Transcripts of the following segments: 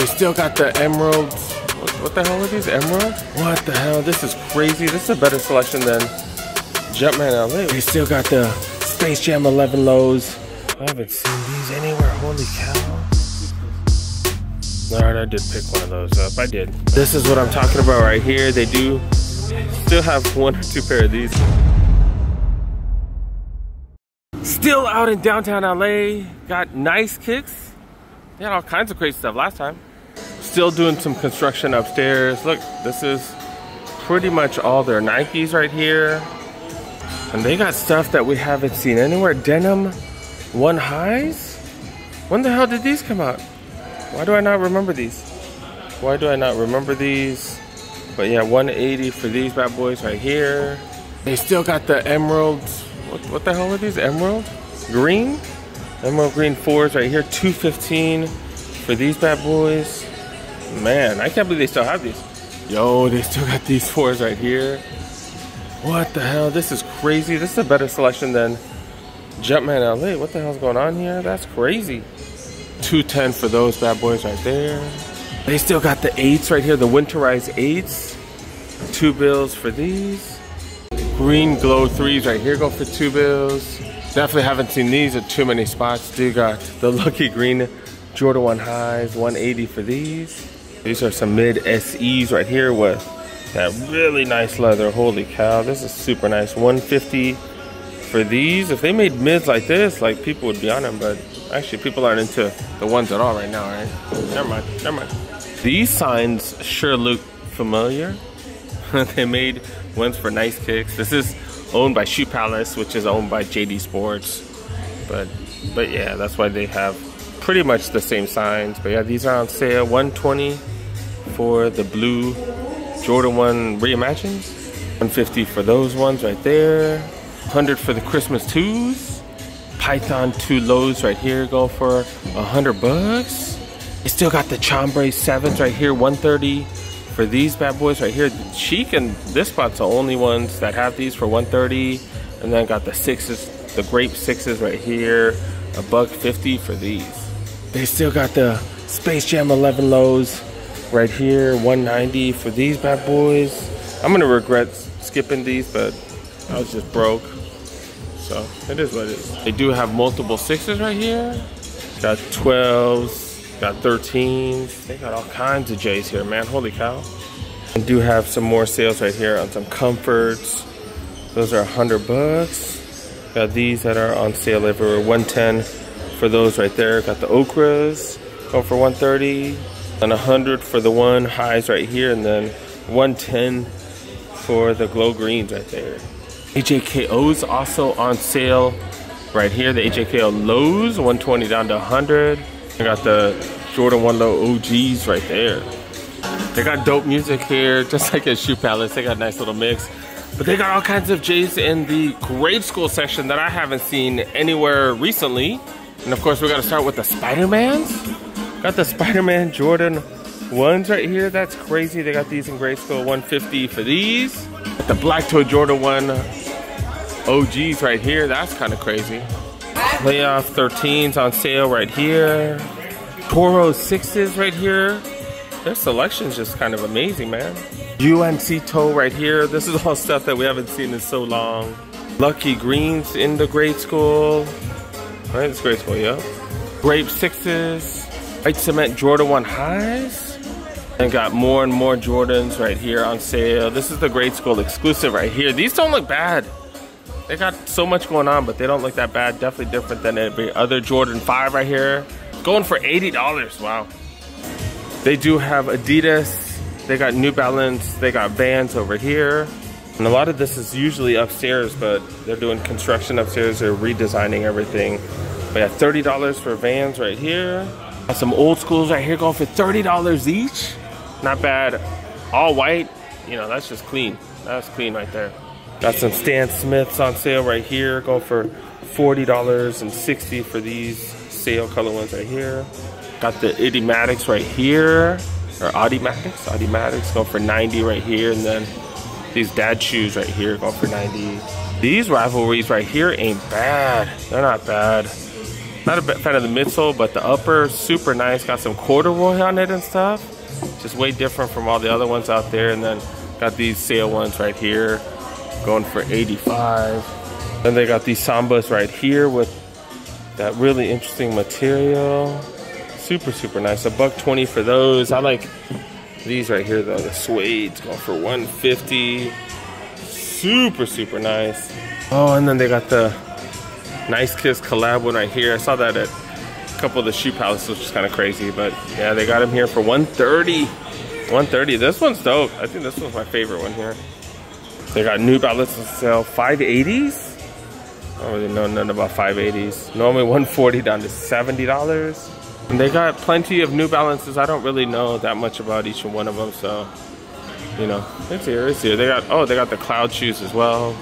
They still got the emeralds. What the hell are these, emeralds? What the hell? This is crazy. This is a better selection than Jumpman LA. They still got the Space Jam 11 lows. I haven't seen these anywhere. Holy cow. Alright, I did pick one of those up. I did. This is what I'm talking about right here. They do still have 1 or 2 pair of these. Still out in downtown LA. Got nice kicks. They had all kinds of crazy stuff last time. Still doing some construction upstairs. Look, this is pretty much all their Nikes right here. And they got stuff that we haven't seen anywhere. Denim 1 highs? When the hell did these come out? Why do I not remember these? Why do I not remember these? But yeah, 180 for these bad boys right here. They still got the emeralds. What the hell are these? Emerald green? Emerald green 4s right here. 215 for these bad boys. Man, I can't believe they still have these. Yo, they still got these 4s right here. What the hell? This is crazy. This is a better selection than Jumpman LA. What the hell's going on here? That's crazy. 210 for those bad boys right there. They still got the 8s right here, the winterized 8s. 2 bills for these. Green glow 3s right here go for 2 bills. Definitely haven't seen these at too many spots. Do got the lucky green Jordan 1 highs, 180 for these. These are some mid SEs right here with that really nice leather. Holy cow, this is super nice. 150 for these. If they made mids like this, like, people would be on them, but actually people aren't into the ones at all right now, right? Never mind, never mind. These signs sure look familiar. They made ones for nice kicks. This is owned by Shoe Palace, which is owned by JD Sports. But yeah, that's why they have pretty much the same signs. But yeah, these are on sale. 120 for the blue Jordan 1 Reimagined. 150 for those ones right there. 100 for the Christmas 2s. Python 2 lows right here go for $100. They still got the Chambray 7s right here. 130 for these bad boys right here. Chic and this spot's the only ones that have these for 130. And then got the 6s, the grape 6s right here. $150 for these. They still got the Space Jam 11 lows right here. 190 for these bad boys. I'm gonna regret skipping these, but I was just broke. So it is what it is. They do have multiple 6s right here. Got 12s. Got 13s. They got all kinds of J's here, man. Holy cow. And do have some more sales right here on some comforts. Those are $100. Got these that are on sale everywhere. 110 for those right there. Got the Okras going for 130. And 100 for the 1 highs right here. And then 110 for the glow greens right there. AJKO's also on sale right here. The AJKO lows, 120 down to 100. I got the Jordan 1 low OGs right there. They got dope music here, just like at Shoe Palace. They got a nice little mix. But they got all kinds of J's in the grade school section that I haven't seen anywhere recently. And of course, we got to start with the Spider-Mans. Got the Spider-Man Jordan 1s right here. That's crazy. They got these in grade school. 150 for these. Got the Black Toe Jordan 1 OGs right here. That's kind of crazy. Playoff 13s on sale right here. Toro 6s right here. Their selection's just kind of amazing, man. UNC toe right here. This is all stuff that we haven't seen in so long. Lucky greens in the grade school. Right, it's grade school, yeah. Grape 6s. White cement Jordan 1 highs. And got more and more Jordans right here on sale. This is the grade school exclusive right here. These don't look bad. They got so much going on, but they don't look that bad. Definitely different than every other Jordan 5 right here. Going for $80, wow. They do have Adidas. They got New Balance. They got Vans over here. And a lot of this is usually upstairs, but they're doing construction upstairs. They're redesigning everything. We have $30 for Vans right here. Got some old schools right here going for $30 each. Not bad. All white, you know, that's just clean. That's clean right there. Got some Stan Smiths on sale right here, going for $40 and $60 for these sale color ones right here. Got the Idiomatic right here, or Audimatics going for $90 right here, and then these dad shoes right here going for $90. These rivalries right here ain't bad. They're not bad. Not a fan of the midsole, but the upper, super nice. Got some corduroy on it and stuff. Just way different from all the other ones out there. And then got these sale ones right here, going for $85. Then they got these Sambas right here with that really interesting material. Super, super nice. $120 for those. I like these right here though. The suede's going for $150. Super, super nice. Oh, and then they got the Nice Kiss collab one right here. I saw that at a couple of the shoe palaces, which is kind of crazy. But yeah, they got them here for $130. $130. This one's dope. I think this one's my favorite one here. They got New Balance on sale. 580s? I don't really know nothing about 580s. Normally $140 down to $70. And they got plenty of New Balances. I don't really know that much about each one of them, so you know, it's here, it's here. They got the Cloud shoes as well.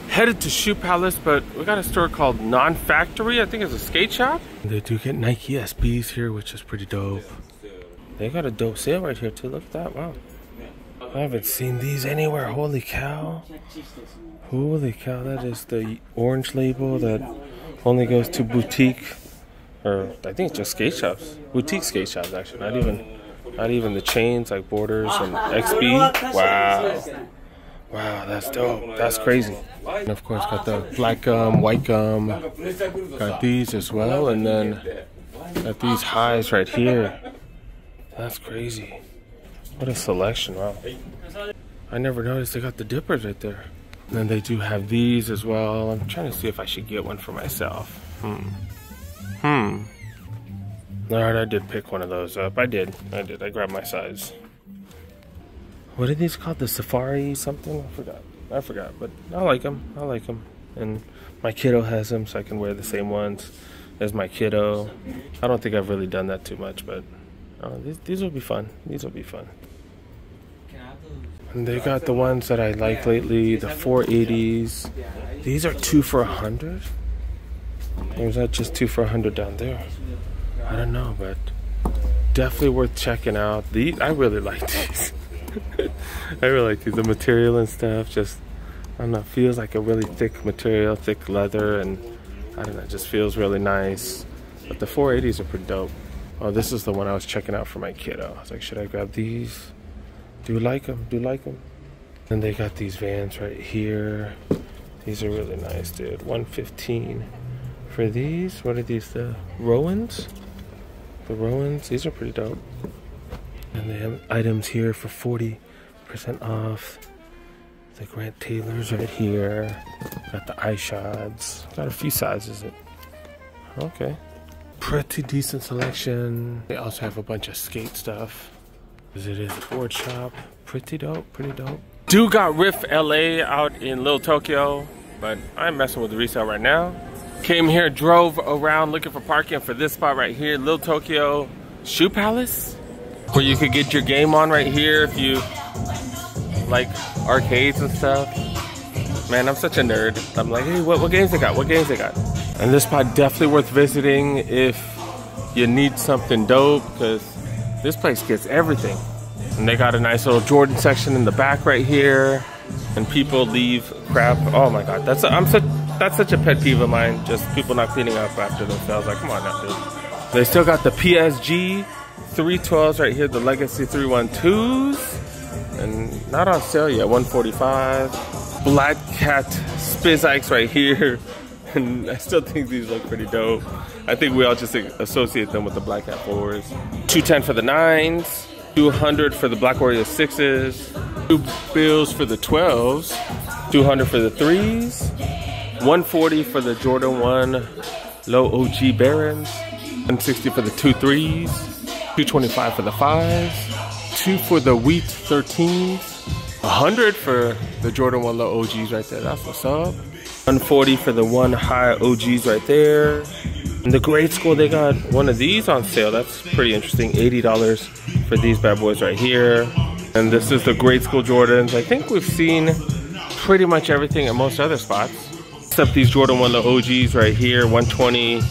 Headed to Shoe Palace, but we got a store called Non-Factory. I think it's a skate shop. They do get Nike SBs here, which is pretty dope. They got a dope sale right here too. Look at that, wow. I haven't seen these anywhere. Holy cow. Holy cow, that is the orange label that only goes to boutique, or I think it's just skate shops. Boutique skate shops actually, not even the chains like Borders and XB. Wow. Wow, that's dope. That's crazy. And of course got the black gum, white gum. Got these as well, and then got these highs right here. That's crazy. What a selection, wow. I never noticed they got the dippers right there. And then they do have these as well. I'm trying to see if I should get one for myself. Alright, I did pick one of those up. I did. I grabbed my size. What are these called? The Safari something? I forgot, but I like them. I like them. And my kiddo has them, so I can wear the same ones as my kiddo. I don't think I've really done that too much, but these will be fun. These will be fun. And they got the ones that I like lately, the 480s. These are 2 for $100? Or is that just 2 for $100 down there? I don't know, but definitely worth checking out. These, I really like these. I really like these. The material and stuff, just, I don't know, feels like a really thick material, thick leather, and I don't know, it just feels really nice. But the 480s are pretty dope. Oh, this is the one I was checking out for my kiddo. I was like, should I grab these? Do you like them? Do you like them? And they got these Vans right here. These are really nice, dude. $115 for these. What are these? The Rowans? The Rowans. These are pretty dope. And they have items here for 40% off. The Grant Taylors right here. Got the iShots. Got a few sizes. Okay. Pretty decent selection. They also have a bunch of skate stuff. It is a board shop. Pretty dope, pretty dope. Do got Rift LA out in Little Tokyo, but I'm messing with the resale right now. Came here, drove around looking for parking for this spot right here, Little Tokyo Shoe Palace, where you could get your game on right here if you like arcades and stuff. Man, I'm such a nerd. I'm like, hey, what games they got? What games they got? And this spot definitely worth visiting if you need something dope, because this place gets everything. And they got a nice little Jordan section in the back right here. And people leave crap. Oh my God, that's such a pet peeve of mine. Just people not cleaning up after themselves. Like, come on now, dude. They still got the PSG 312s right here, the Legacy 312s. And not on sale yet, $145. Black Cat Spizikes right here. And I still think these look pretty dope. I think we all just associate them with the Black Cat 4s. $210 for the 9s. $200 for the Black Warrior 6s. 2 bills for the 12s. $200 for the 3s. $140 for the Jordan 1 Low OG Barons. $160 for the 2 3s. $225 for the 5s. 2 for the Wheat 13s. $100 for the Jordan 1 Low OGs right there. That's what's up. $140 for the 1 High OGs right there. In the grade school, they got one of these on sale. That's pretty interesting. $80 for these bad boys right here. And this is the grade school Jordans. I think we've seen pretty much everything at most other spots, except these Jordan 1 Low OGs right here. $120.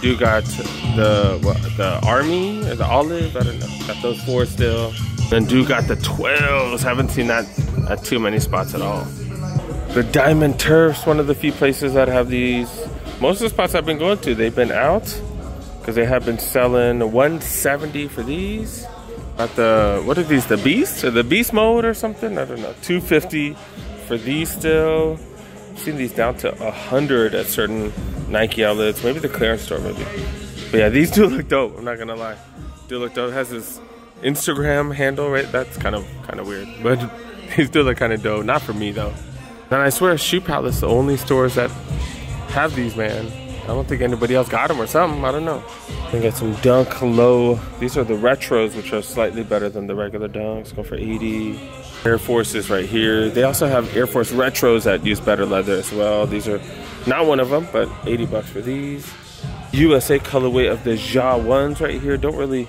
Do got the Army or the Olive. I don't know. Got those 4 still. And do got the 12s. Haven't seen that at too many spots at all. The Diamond Turfs, one of the few places that have these. Most of the spots I've been going to, they've been out. because they have been selling $170 for these. At the, what are these, the Beast or the Beast mode or something? I don't know. $250 for these still. I've seen these down to $100 at certain Nike outlets, maybe the clearance store, maybe. But yeah, these do look dope. I'm not gonna lie, do look dope. It has this Instagram handle, right? That's kind of weird, but these do look kind of dope. Not for me though. And I swear, Shoe Palace, the only stores that have these, man. I don't think anybody else got them or something. I don't know. We got some Dunk Low. These are the retros, which are slightly better than the regular Dunks. Go for 80. Air Forces right here. They also have Air Force retros that use better leather as well. These are not one of them, but 80 bucks for these. USA colorway of the Ja ones right here. Don't really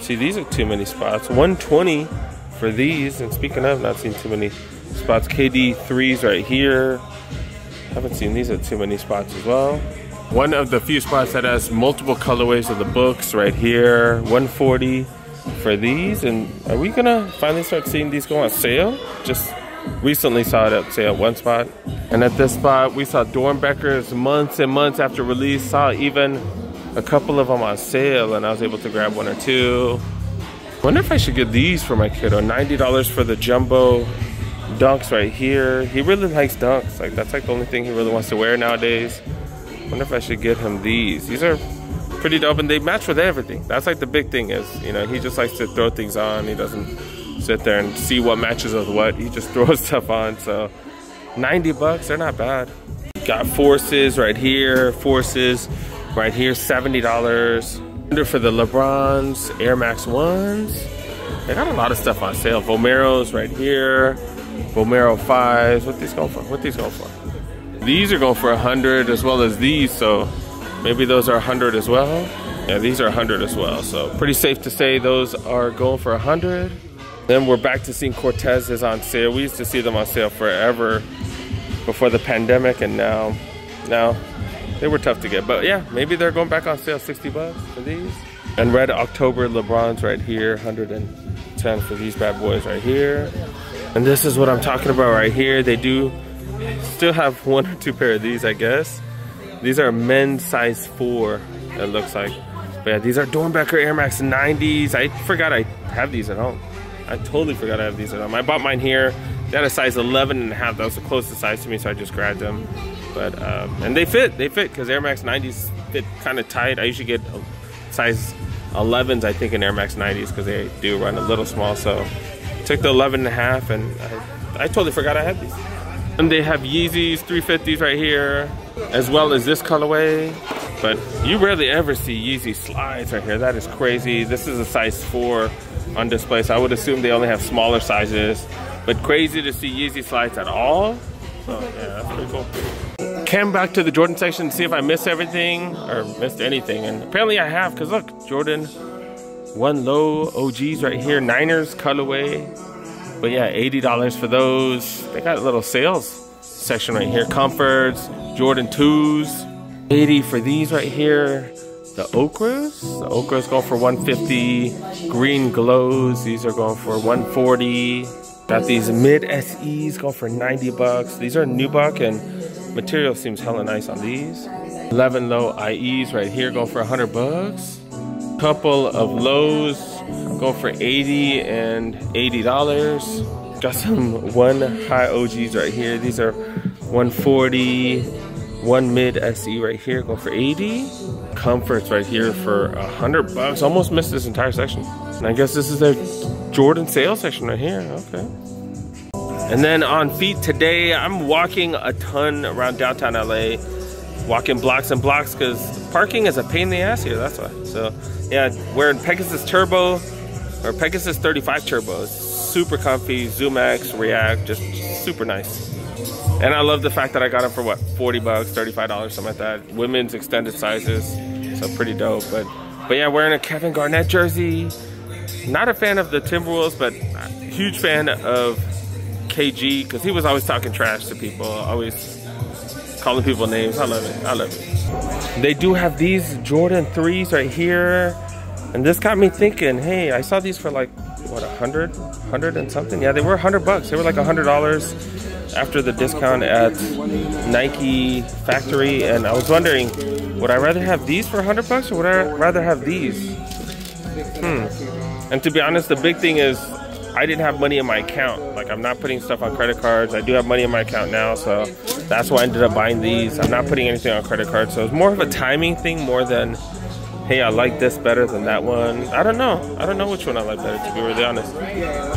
see these are too many spots. 120 for these. And speaking of, not seen too many spots. KD 3s right here. Haven't seen these at too many spots as well. One of the few spots that has multiple colorways of the books right here. 140 for these. And are we gonna finally start seeing these go on sale? Just recently saw it at sale at one spot. And at this spot, we saw Dornbeckers months and months after release. Saw even a couple of them on sale, and I was able to grab one or two. Wonder if I should get these for my kiddo. $90 for the jumbo Dunks right here. He really likes Dunks. Like, that's like the only thing he really wants to wear nowadays. Wonder if I should get him these. These are pretty dope, and they match with everything. That's like the big thing is, you know, he just likes to throw things on. He doesn't sit there and see what matches with what. He just throws stuff on. So 90 bucks, they're not bad. Got Forces right here. Forces right here, $70. Under for the LeBrons, Air Max 1s. They got a lot of stuff on sale. Vomeros right here. Vomero 5s. What these going for? What these going for? These are going for 100 as well as these, so maybe those are 100 as well. Yeah, these are 100 as well, so pretty safe to say those are going for 100. Then we're back to seeing Cortezes on sale. We used to see them on sale forever before the pandemic, and now they were tough to get. But yeah, maybe they're going back on sale, 60 bucks for these. And Red October LeBrons right here, 110 for these bad boys right here. And this is what I'm talking about right here. They do still have one or two pair of these, I guess. These are men's size 4, it looks like. But yeah, these are Dornbecker Air Max 90s. I forgot I have these at home. I totally forgot I have these at home. I bought mine here. They had a size 11.5. That was the closest size to me, so I just grabbed them. But and they fit because Air Max 90s fit kind of tight. I usually get size 11s, I think, in Air Max 90s because they do run a little small. So took the 11.5, and I totally forgot I had these. And they have Yeezys 350s right here, as well as this colorway. But you rarely ever see Yeezy slides right here. That is crazy. This is a size 4 on display, so I would assume they only have smaller sizes. But crazy to see Yeezy slides at all. So yeah, that's pretty cool. Came back to the Jordan section to see if I missed everything or missed anything, and apparently I have, because look, Jordan 1 Low OGs right here, Niners colorway. But yeah, $80 for those. They got a little sales section right here. Comforts, Jordan 2s. 80 for these right here. The Okras. The Okras go for 150. Green Glows. These are going for 140. Got these mid SEs going for 90 bucks. These are nubuck, and material seems hella nice on these. 11 Low IEs right here going for 100 bucks. Couple of lows go for 80 and $80. Got some 1 high OGs right here. These are 140. 1 mid SE right here go for 80. Comforts right here for 100 bucks. Almost missed this entire section. And I guess this is their Jordan sales section right here. Okay. And then on feet today, I'm walking a ton around downtown LA. Walking blocks and blocks because parking is a pain in the ass here, that's why. So yeah, wearing Pegasus Turbo or Pegasus 35 Turbo. It's super comfy, Zoom X, React, just super nice. And I love the fact that I got them for what, 40 bucks, $35, something like that. Women's extended sizes, so pretty dope. But yeah, wearing a Kevin Garnett jersey. Not a fan of the Timberwolves, but huge fan of KG because he was always talking trash to people, always calling people names. I love it. I love it. They do have these Jordan 3s right here. And this got me thinking, hey, I saw these for like, what, 100 and something? Yeah, they were 100 bucks. They were like $100. after the discount at Nike Factory, and I was wondering, would I rather have these for $100 or would I rather have these? And to be honest, the big thing is I didn't have money in my account. Like, I'm not putting stuff on credit cards. I do have money in my account now, so that's why I ended up buying these. I'm not putting anything on credit cards, so it's more of a timing thing more than, hey, I like this better than that one. I don't know. I don't know which one I like better, to be really honest.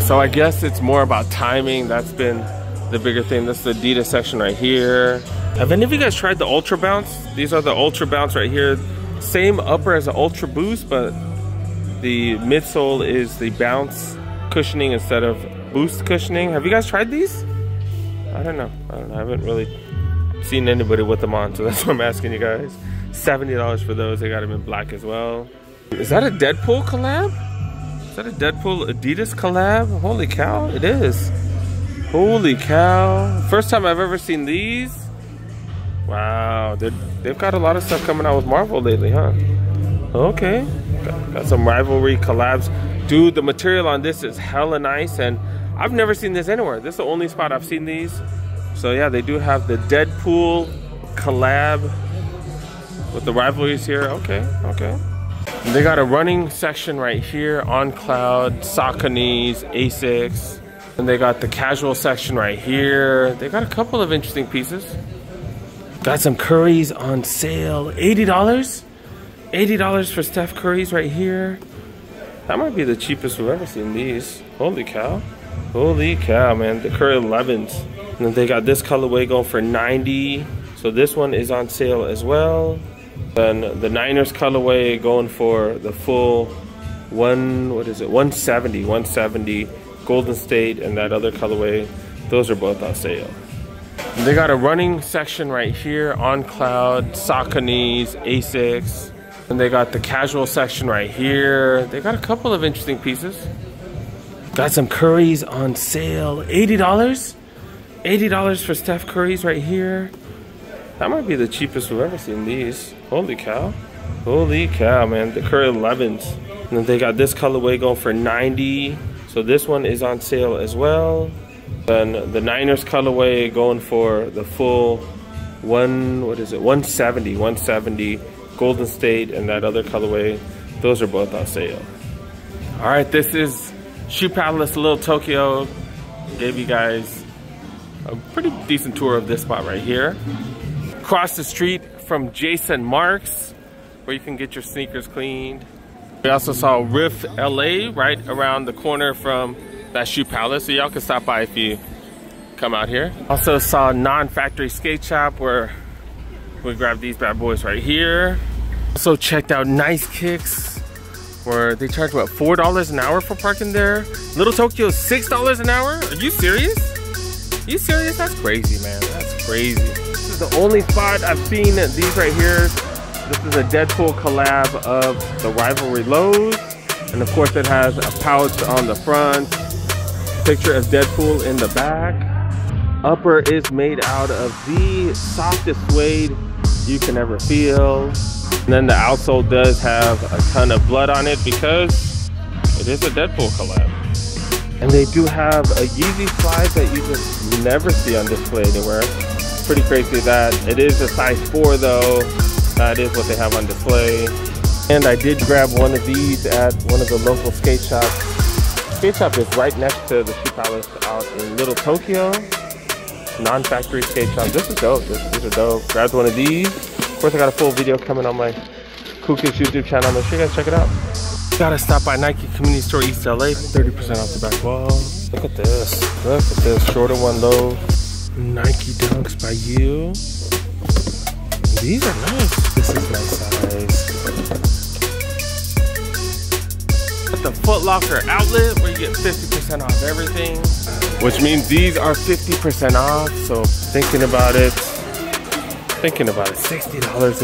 So I guess it's more about timing. That's been the bigger thing. This is the Adidas section right here. Have any of you guys tried the Ultra Bounce? These are the Ultra Bounce right here. Same upper as the Ultra Boost, but the midsole is the Bounce cushioning instead of Boost cushioning. Have you guys tried these? I don't know. I haven't really seen anybody with them on, so that's why I'm asking you guys. $70 for those. They got them in black as well. Is that a Deadpool collab? Is that a Deadpool Adidas collab? Holy cow, it is. Holy cow. First time I've ever seen these. Wow, they've got a lot of stuff coming out with Marvel lately, huh? Okay, got some rivalry collabs. Dude, the material on this is hella nice, and I've never seen this anywhere. This is the only spot I've seen these. So yeah, they do have the Deadpool collab with the rivalries here. Okay. They got a running section right here, On Cloud, Saucony's, Asics. And they got the casual section right here. They got a couple of interesting pieces. Got some Curry's on sale, $80. $80 for Steph Curry's right here. That might be the cheapest we've ever seen these. Holy cow. Holy cow, man. The Curry 11s. And then they got this colorway going for $90. So this one is on sale as well. Then the Niners colorway going for the full $170 Golden State, and that other colorway, those are both on sale. And they got a running section right here, On Cloud, Saucony's, Asics. And they got the casual section right here. They got a couple of interesting pieces. Got some Curry's on sale, $80. $80 for Steph Curry's right here. That might be the cheapest we've ever seen these. Holy cow. Holy cow, man. The Curry 11s. And then they got this colorway going for $90. So this one is on sale as well. Then the Niners colorway going for the full $170 Golden State, and that other colorway, those are both on sale. All right, this is Shoe Palace Little Tokyo. Gave you guys a pretty decent tour of this spot right here. Across the street from Jason Marks, where you can get your sneakers cleaned. We also saw Riff LA right around the corner from that Shoe Palace, so y'all can stop by if you come out here. Also saw Non-Factory Skate Shop, where we grabbed these bad boys right here. Also checked out Nice Kicks, where they charge what, $4 an hour for parking there. Little Tokyo is $6 an hour. Are you serious? Are you serious? That's crazy, man. That's crazy. This is the only spot I've seen these right here. This is a Deadpool collab of the rivalry lows, and of course it has a pouch on the front, picture of Deadpool in the back. Upper is made out of the softest suede you can ever feel. And then the outsole does have a ton of blood on it because it is a Deadpool collab. And they do have a Yeezy slide that you just never see on display anywhere. Pretty crazy that it is a size 4 though. That is what they have on display. And I did grab one of these at one of the local skate shops. Skate shop is right next to the Shoe Palace out in Little Tokyo. Non-Factory Skate Shop. This is dope. These are dope. Grabbed one of these. Of course, I got a full video coming on my Cool Kids YouTube channel. Make sure you guys check it out. Gotta stop by Nike Community Store East LA. 30% off the back wall. Look at this. Look at this. Shorter one low. Nike Dunks by you. These are nice. This is nice size. At the Foot Locker outlet, where you get 50% off everything, which means these are 50% off. So thinking about it, $60